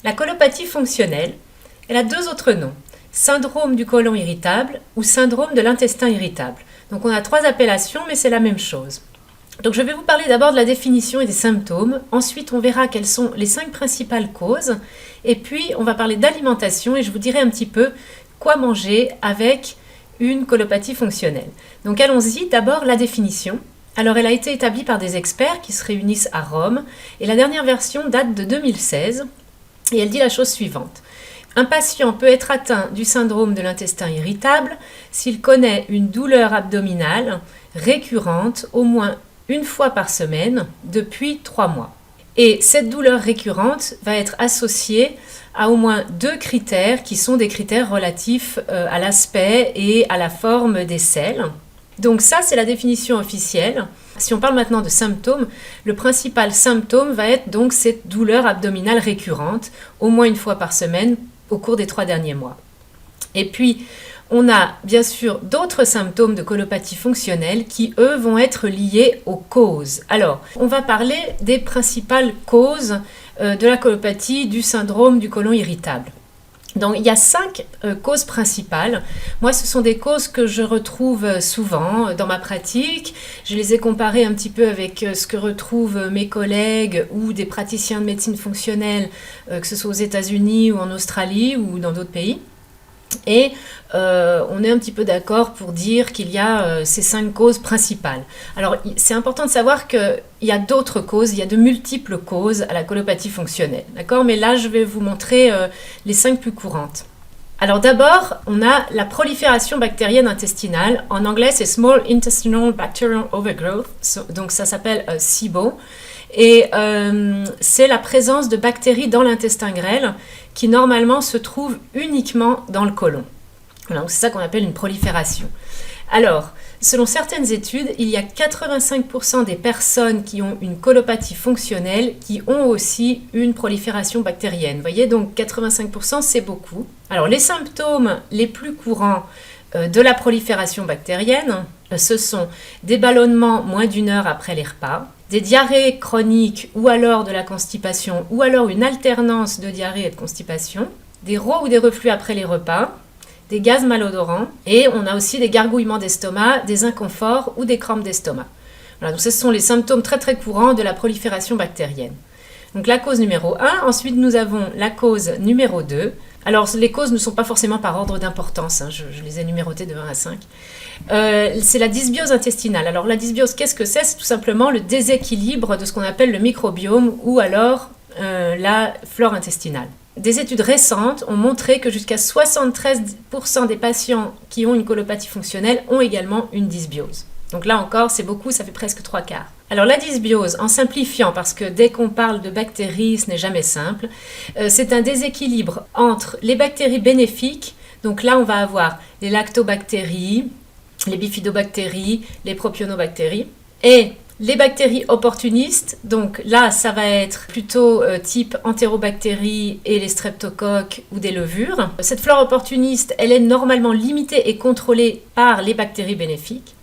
La colopathie fonctionnelle, elle a deux autres noms, syndrome du côlon irritable ou syndrome de l'intestin irritable. Donc on a trois appellations, mais c'est la même chose. Donc je vais vous parler d'abord de la définition et des symptômes, ensuite on verra quelles sont les 5 principales causes, et puis on va parler d'alimentation et je vous dirai un petit peu quoi manger avec une colopathie fonctionnelle. Donc allons-y, d'abord la définition. Alors elle a été établie par des experts qui se réunissent à Rome, et la dernière version date de 2016, et elle dit la chose suivante. Un patient peut être atteint du syndrome de l'intestin irritable s'il connaît une douleur abdominale récurrente au moins une fois par semaine depuis 3 mois. Et cette douleur récurrente va être associée à au moins 2 critères qui sont des critères relatifs à l'aspect et à la forme des selles. Donc ça, c'est la définition officielle. Si on parle maintenant de symptômes, le principal symptôme va être donc cette douleur abdominale récurrente au moins une fois par semaine au cours des 3 derniers mois. Et puis, on a bien sûr d'autres symptômes de colopathie fonctionnelle qui, eux, vont être liés aux causes. Alors, on va parler des principales causes de la colopathie du syndrome du côlon irritable. Donc, il y a 5 causes principales. Moi, ce sont des causes que je retrouve souvent dans ma pratique. Je les ai comparées un petit peu avec ce que retrouvent mes collègues ou des praticiens de médecine fonctionnelle, que ce soit aux États-Unis ou en Australie ou dans d'autres pays. Et on est un petit peu d'accord pour dire qu'il y a ces 5 causes principales. Alors, c'est important de savoir qu'il y a d'autres causes, il y a de multiples causes à la colopathie fonctionnelle. D'accord ? Mais là, je vais vous montrer les 5 plus courantes. Alors d'abord, on a la prolifération bactérienne intestinale. En anglais, c'est Small Intestinal Bacterial Overgrowth, donc ça s'appelle SIBO. Et c'est la présence de bactéries dans l'intestin grêle qui normalement se trouvent uniquement dans le côlon. Donc c'est ça qu'on appelle une prolifération. Alors, selon certaines études, il y a 85% des personnes qui ont une colopathie fonctionnelle qui ont aussi une prolifération bactérienne. Vous voyez, donc 85%, c'est beaucoup. Alors, les symptômes les plus courants de la prolifération bactérienne, ce sont des ballonnements moins d'1 heure après les repas, des diarrhées chroniques ou alors de la constipation ou alors une alternance de diarrhée et de constipation, des rots ou des reflux après les repas, des gaz malodorants et on a aussi des gargouillements d'estomac, des inconforts ou des crampes d'estomac. Voilà, donc ce sont les symptômes très très courants de la prolifération bactérienne. Donc la cause numéro 1, ensuite nous avons la cause numéro 2. Alors les causes ne sont pas forcément par ordre d'importance, je les ai numérotées de 1 à 5. C'est la dysbiose intestinale. Alors la dysbiose, qu'est-ce que c'est ? C'est tout simplement le déséquilibre de ce qu'on appelle le microbiome ou alors la flore intestinale. Des études récentes ont montré que jusqu'à 73% des patients qui ont une colopathie fonctionnelle ont également une dysbiose. Donc là encore, c'est beaucoup, ça fait presque 3/4. Alors la dysbiose, en simplifiant, parce que dès qu'on parle de bactéries, ce n'est jamais simple, c'est un déséquilibre entre les bactéries bénéfiques, donc là on va avoir les lactobactéries, les bifidobactéries, les propionobactéries, et les bactéries opportunistes, donc là ça va être plutôt type entérobactéries et les streptocoques ou des levures. Cette flore opportuniste, elle est normalement limitée et contrôlée par les bactéries bénéfiques.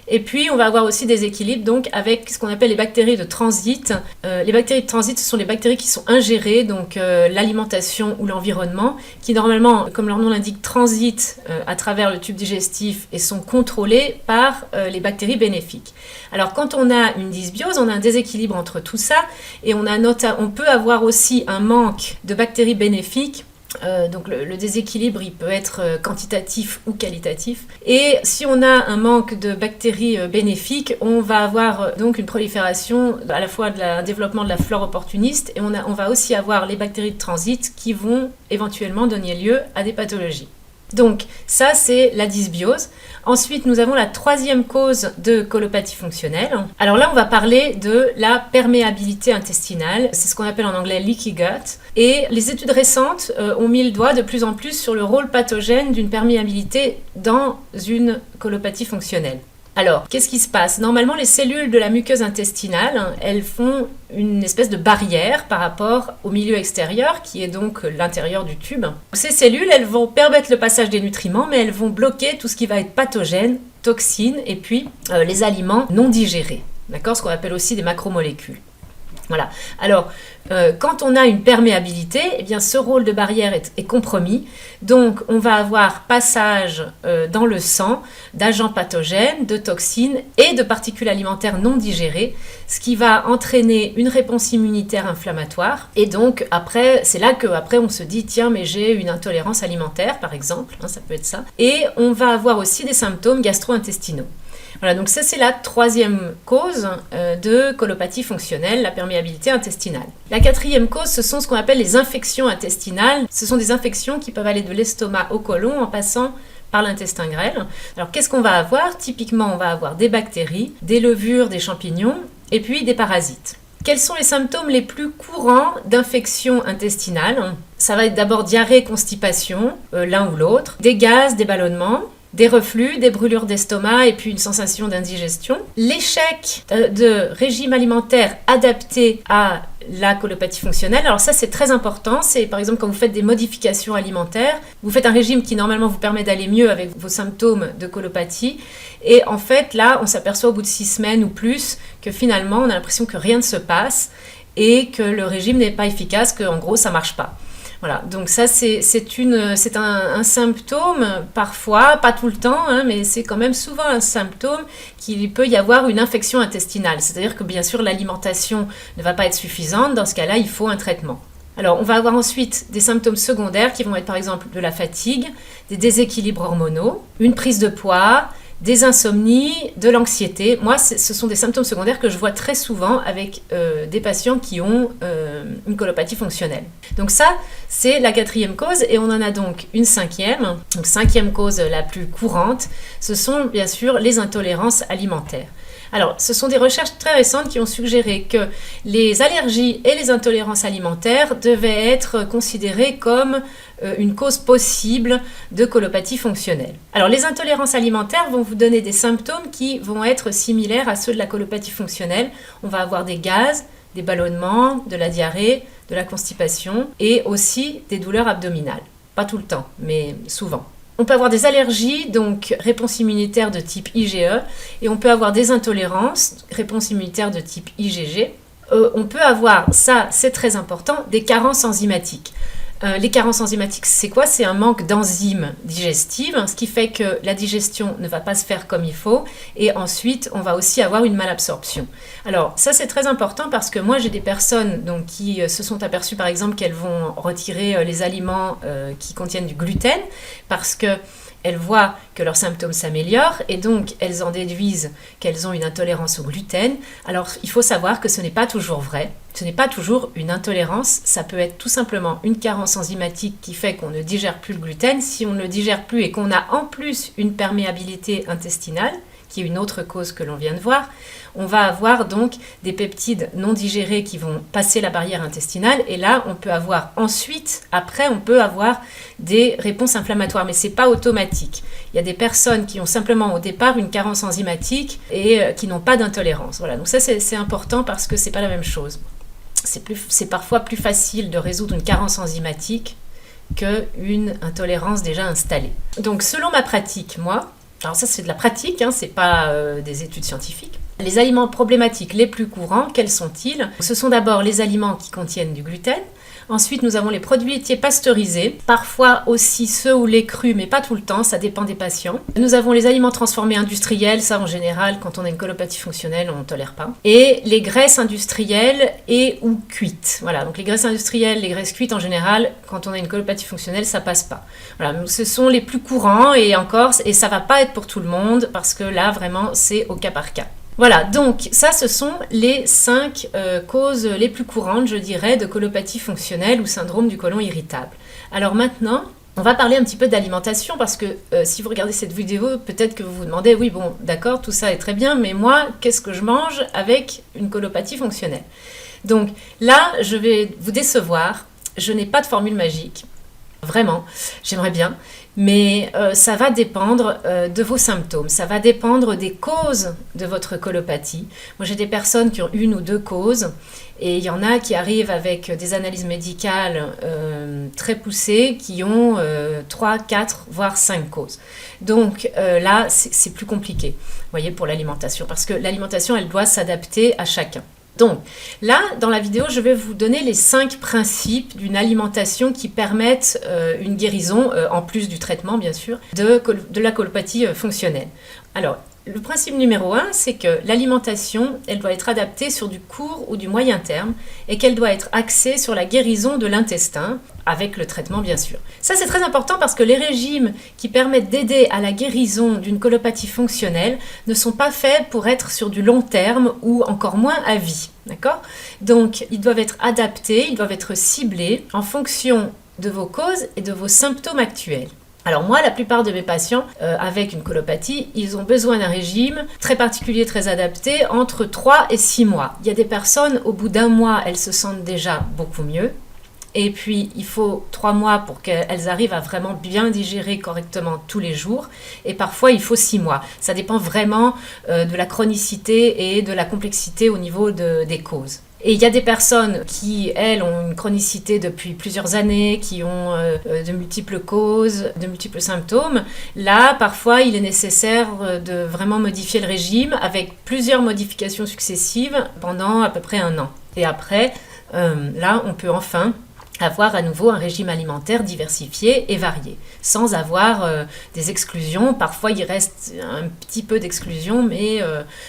Et puis, on va avoir aussi des équilibres donc, avec ce qu'on appelle les bactéries de transit. Les bactéries de transit, ce sont les bactéries qui sont ingérées, donc l'alimentation ou l'environnement, qui normalement, comme leur nom l'indique, transitent à travers le tube digestif et sont contrôlées par les bactéries bénéfiques. Alors, quand on a une dysbiose, on a un déséquilibre entre tout ça et on peut avoir aussi un manque de bactéries bénéfiques. Donc le déséquilibre, il peut être quantitatif ou qualitatif. Et si on a un manque de bactéries bénéfiques, on va avoir donc une prolifération, à la fois un développement de la flore opportuniste, et on va aussi avoir les bactéries de transit qui vont éventuellement donner lieu à des pathologies. Donc ça, c'est la dysbiose. Ensuite, nous avons la 3e cause de colopathie fonctionnelle. Alors là, on va parler de la perméabilité intestinale. C'est ce qu'on appelle en anglais leaky gut. Et les études récentes ont mis le doigt de plus en plus sur le rôle pathogène d'une perméabilité dans une colopathie fonctionnelle. Alors, qu'est-ce qui se passe ? Normalement, les cellules de la muqueuse intestinale, elles font une espèce de barrière par rapport au milieu extérieur, qui est donc l'intérieur du tube. Ces cellules, elles vont permettre le passage des nutriments, mais elles vont bloquer tout ce qui va être pathogène, toxines, et puis les aliments non digérés. D'accord ? Ce qu'on appelle aussi des macromolécules. Voilà. Alors, quand on a une perméabilité, eh bien, ce rôle de barrière est compromis. Donc, on va avoir passage dans le sang d'agents pathogènes, de toxines et de particules alimentaires non digérées, ce qui va entraîner une réponse immunitaire inflammatoire. Et donc, après, c'est là qu'après on se dit, tiens, mais j'ai une intolérance alimentaire, par exemple, hein, ça peut être ça. Et on va avoir aussi des symptômes gastro-intestinaux. Voilà, donc ça c'est la troisième cause de colopathie fonctionnelle, la perméabilité intestinale. La quatrième cause, ce sont ce qu'on appelle les infections intestinales. Ce sont des infections qui peuvent aller de l'estomac au côlon en passant par l'intestin grêle. Alors qu'est-ce qu'on va avoir? Typiquement, on va avoir des bactéries, des levures, des champignons et puis des parasites. Quels sont les symptômes les plus courants d'infection intestinale? Ça va être d'abord diarrhée, constipation, l'un ou l'autre, des gaz, des ballonnements, des reflux, des brûlures d'estomac et puis une sensation d'indigestion. L'échec de régime alimentaire adapté à la colopathie fonctionnelle. Alors ça c'est très important, c'est par exemple quand vous faites des modifications alimentaires, vous faites un régime qui normalement vous permet d'aller mieux avec vos symptômes de colopathie et en fait là on s'aperçoit au bout de 6 semaines ou plus que finalement on a l'impression que rien ne se passe et que le régime n'est pas efficace, qu'en gros ça marche pas. Voilà, donc ça c'est un symptôme, parfois, pas tout le temps, hein, mais c'est quand même souvent un symptôme qu'il peut y avoir une infection intestinale. C'est-à-dire que bien sûr l'alimentation ne va pas être suffisante, dans ce cas-là il faut un traitement. Alors on va avoir ensuite des symptômes secondaires qui vont être par exemple de la fatigue, des déséquilibres hormonaux, une prise de poids, des insomnies, de l'anxiété. Moi, ce sont des symptômes secondaires que je vois très souvent avec des patients qui ont une colopathie fonctionnelle. Donc ça, c'est la quatrième cause et on en a donc une cinquième. Donc cinquième cause la plus courante, ce sont bien sûr les intolérances alimentaires. Alors, ce sont des recherches très récentes qui ont suggéré que les allergies et les intolérances alimentaires devaient être considérées comme une cause possible de colopathie fonctionnelle. Alors, les intolérances alimentaires vont vous donner des symptômes qui vont être similaires à ceux de la colopathie fonctionnelle. On va avoir des gaz, des ballonnements, de la diarrhée, de la constipation et aussi des douleurs abdominales. Pas tout le temps, mais souvent. On peut avoir des allergies, donc réponse immunitaire de type IgE, et on peut avoir des intolérances, réponse immunitaire de type IgG. On peut avoir, ça c'est très important, des carences enzymatiques. Les carences enzymatiques, c'est quoi? C'est un manque d'enzymes digestives, ce qui fait que la digestion ne va pas se faire comme il faut, et ensuite on va aussi avoir une malabsorption. Alors ça c'est très important parce que moi j'ai des personnes donc, qui se sont aperçues par exemple qu'elles vont retirer les aliments qui contiennent du gluten, parce que elles voient que leurs symptômes s'améliorent et donc elles en déduisent qu'elles ont une intolérance au gluten. Alors il faut savoir que ce n'est pas toujours vrai, ce n'est pas toujours une intolérance, ça peut être tout simplement une carence enzymatique qui fait qu'on ne digère plus le gluten. Si on ne le digère plus et qu'on a en plus une perméabilité intestinale, qui est une autre cause que l'on vient de voir, on va avoir donc des peptides non digérés qui vont passer la barrière intestinale et là on peut avoir ensuite, après on peut avoir des réponses inflammatoires, mais c'est pas automatique. Il y a des personnes qui ont simplement au départ une carence enzymatique et qui n'ont pas d'intolérance. Voilà, donc ça c'est important parce que c'est pas la même chose. C'est parfois plus facile de résoudre une carence enzymatique qu'une intolérance déjà installée. Donc selon ma pratique, moi, alors ça c'est de la pratique, hein, c'est pas des études scientifiques. Les aliments problématiques les plus courants, quels sont-ils? Ce sont d'abord les aliments qui contiennent du gluten. Ensuite, nous avons les produits laitiers pasteurisés, parfois aussi ceux ou les crus, mais pas tout le temps, ça dépend des patients. Nous avons les aliments transformés industriels, ça en général, quand on a une colopathie fonctionnelle, on ne tolère pas. Et les graisses industrielles et ou cuites. Voilà, donc les graisses industrielles, les graisses cuites en général, quand on a une colopathie fonctionnelle, ça passe pas. Voilà, donc ce sont les plus courants et encore, et ça va pas être pour tout le monde, parce que là, vraiment, c'est au cas par cas. Voilà, donc ça ce sont les 5 causes les plus courantes, je dirais, de colopathie fonctionnelle ou syndrome du côlon irritable. Alors maintenant, on va parler un petit peu d'alimentation parce que si vous regardez cette vidéo, peut-être que vous vous demandez, oui bon, d'accord, tout ça est très bien, mais moi, qu'est-ce que je mange avec une colopathie fonctionnelle? Donc là, je vais vous décevoir, je n'ai pas de formule magique, vraiment, j'aimerais bien. Mais ça va dépendre de vos symptômes, ça va dépendre des causes de votre colopathie. Moi j'ai des personnes qui ont 1 ou 2 causes et il y en a qui arrivent avec des analyses médicales très poussées qui ont 3, 4, voire 5 causes. Donc là c'est plus compliqué, vous voyez, pour l'alimentation, parce que l'alimentation elle doit s'adapter à chacun. Donc là, dans la vidéo, je vais vous donner les 5 principes d'une alimentation qui permettent une guérison, en plus du traitement bien sûr, de la colopathie fonctionnelle. Alors, le principe numéro 1, c'est que l'alimentation, elle doit être adaptée sur du court ou du moyen terme et qu'elle doit être axée sur la guérison de l'intestin, avec le traitement bien sûr. Ça c'est très important parce que les régimes qui permettent d'aider à la guérison d'une colopathie fonctionnelle ne sont pas faits pour être sur du long terme ou encore moins à vie. D'accord ? Donc ils doivent être adaptés, ils doivent être ciblés en fonction de vos causes et de vos symptômes actuels. Alors moi, la plupart de mes patients avec une colopathie, ils ont besoin d'un régime très particulier, très adapté, entre 3 et 6 mois. Il y a des personnes, au bout d'un mois, elles se sentent déjà beaucoup mieux. Et puis, il faut 3 mois pour qu'elles arrivent à vraiment bien digérer correctement tous les jours. Et parfois, il faut 6 mois. Ça dépend vraiment de la chronicité et de la complexité au niveau des causes. Et il y a des personnes qui, elles, ont une chronicité depuis plusieurs années, qui ont de multiples causes, de multiples symptômes. Là, parfois, il est nécessaire de vraiment modifier le régime avec plusieurs modifications successives pendant à peu près 1 an. Et après, là, on peut enfin avoir à nouveau un régime alimentaire diversifié et varié, sans avoir des exclusions. Parfois, il reste un petit peu d'exclusions, mais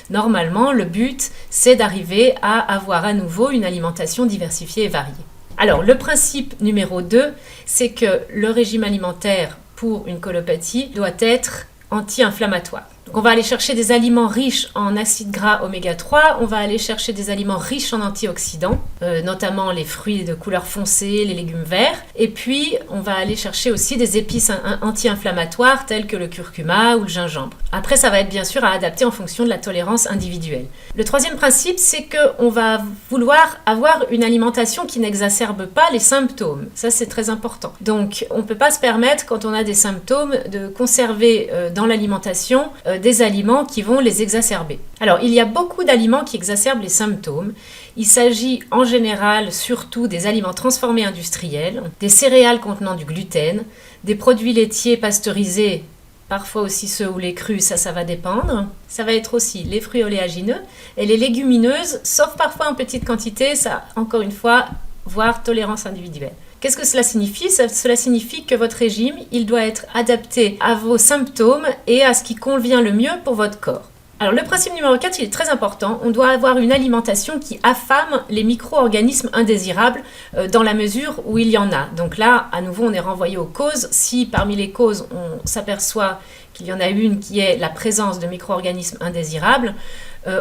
normalement, le but, c'est d'arriver à avoir à nouveau une alimentation diversifiée et variée. Alors, le principe numéro 2, c'est que le régime alimentaire pour une colopathie doit être anti-inflammatoire. Donc on va aller chercher des aliments riches en acides gras oméga 3, on va aller chercher des aliments riches en antioxydants, notamment les fruits de couleur foncée, les légumes verts, et puis on va aller chercher aussi des épices anti-inflammatoires telles que le curcuma ou le gingembre. Après, ça va être bien sûr à adapter en fonction de la tolérance individuelle. Le 3e principe, c'est qu'on va vouloir avoir une alimentation qui n'exacerbe pas les symptômes. Ça, c'est très important. Donc, on ne peut pas se permettre, quand on a des symptômes, de conserver dans l'alimentation des aliments qui vont les exacerber. Alors, il y a beaucoup d'aliments qui exacerbent les symptômes. Il s'agit en général surtout des aliments transformés industriels, des céréales contenant du gluten, des produits laitiers pasteurisés, parfois aussi ceux ou les crus, ça va dépendre. Ça va être aussi les fruits oléagineux et les légumineuses, sauf parfois en petite quantité, ça, encore une fois, voire tolérance individuelle. Qu'est-ce que cela signifie ? Cela signifie que votre régime, il doit être adapté à vos symptômes et à ce qui convient le mieux pour votre corps. Alors le principe numéro 4, il est très important. On doit avoir une alimentation qui affame les micro-organismes indésirables dans la mesure où il y en a. Donc là, à nouveau, on est renvoyé aux causes. Si parmi les causes, on s'aperçoit qu'il y en a une qui est la présence de micro-organismes indésirables,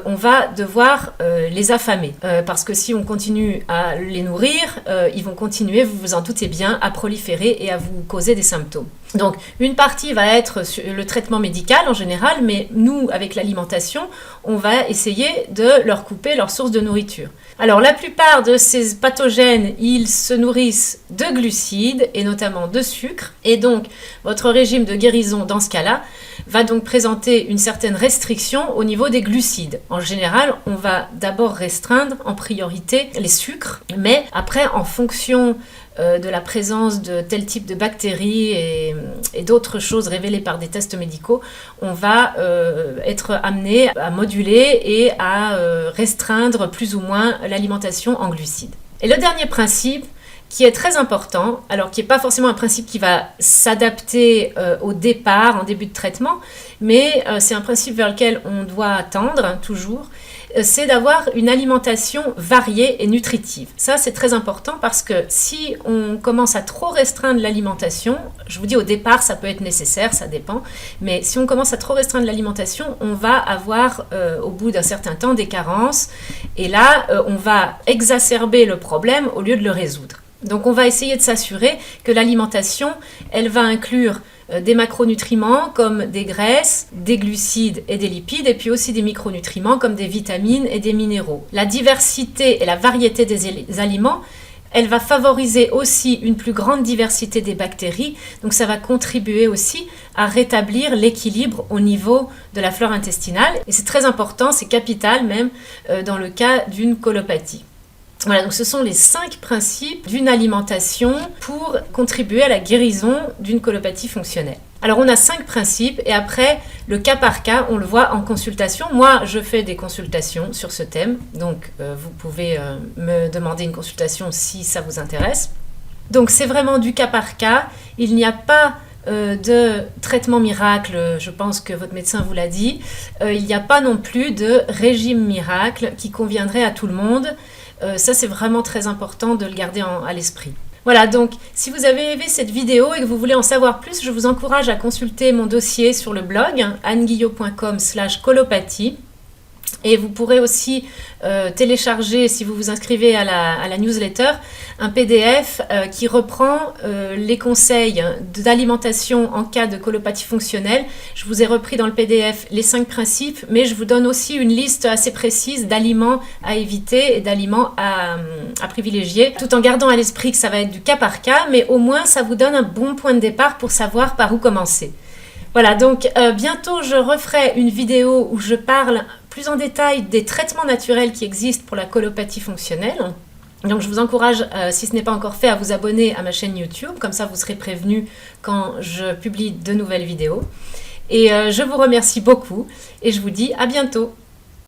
on va devoir les affamer. Parce que si on continue à les nourrir, ils vont continuer, vous vous en doutez bien, à proliférer et à vous causer des symptômes. Donc, une partie va être sur le traitement médical en général, mais nous, avec l'alimentation, on va essayer de leur couper leur source de nourriture. Alors, la plupart de ces pathogènes, ils se nourrissent de glucides et notamment de sucre. Et donc, votre régime de guérison, dans ce cas-là, va donc présenter une certaine restriction au niveau des glucides. En général, on va d'abord restreindre en priorité les sucres, mais après, en fonction de la présence de tel type de bactéries et d'autres choses révélées par des tests médicaux, on va être amené à moduler et à restreindre plus ou moins l'alimentation en glucides. Et le dernier principe, qui est très important, alors qui n'est pas forcément un principe qui va s'adapter au départ, en début de traitement, mais c'est un principe vers lequel on doit tendre toujours, c'est d'avoir une alimentation variée et nutritive. Ça, c'est très important parce que si on commence à trop restreindre l'alimentation, je vous dis au départ, ça peut être nécessaire, ça dépend, mais si on commence à trop restreindre l'alimentation, on va avoir au bout d'un certain temps des carences et là, on va exacerber le problème au lieu de le résoudre. Donc on va essayer de s'assurer que l'alimentation, elle va inclure des macronutriments comme des graisses, des glucides et des lipides, et puis aussi des micronutriments comme des vitamines et des minéraux. La diversité et la variété des aliments, elle va favoriser aussi une plus grande diversité des bactéries, donc ça va contribuer aussi à rétablir l'équilibre au niveau de la flore intestinale, et c'est très important, c'est capital même dans le cas d'une colopathie. Voilà, donc ce sont les 5 principes d'une alimentation pour contribuer à la guérison d'une colopathie fonctionnelle. Alors on a 5 principes et après le cas par cas, on le voit en consultation. Moi, je fais des consultations sur ce thème, donc vous pouvez me demander une consultation si ça vous intéresse. Donc c'est vraiment du cas par cas, il n'y a pas de traitement miracle, je pense que votre médecin vous l'a dit. Il n'y a pas non plus de régime miracle qui conviendrait à tout le monde. Ça, c'est vraiment très important de le garder à l'esprit. Voilà, donc si vous avez aimé cette vidéo et que vous voulez en savoir plus, je vous encourage à consulter mon dossier sur le blog anneguillot.com/colopathie. Et vous pourrez aussi télécharger, si vous vous inscrivez à la newsletter, un PDF qui reprend les conseils d'alimentation en cas de colopathie fonctionnelle. Je vous ai repris dans le PDF les 5 principes, mais je vous donne aussi une liste assez précise d'aliments à éviter et d'aliments à privilégier, tout en gardant à l'esprit que ça va être du cas par cas, mais au moins ça vous donne un bon point de départ pour savoir par où commencer. Voilà, donc bientôt je referai une vidéo où je parle plus en détail des traitements naturels qui existent pour la colopathie fonctionnelle. Donc je vous encourage, si ce n'est pas encore fait, à vous abonner à ma chaîne YouTube, comme ça vous serez prévenus quand je publie de nouvelles vidéos. Et je vous remercie beaucoup et je vous dis à bientôt.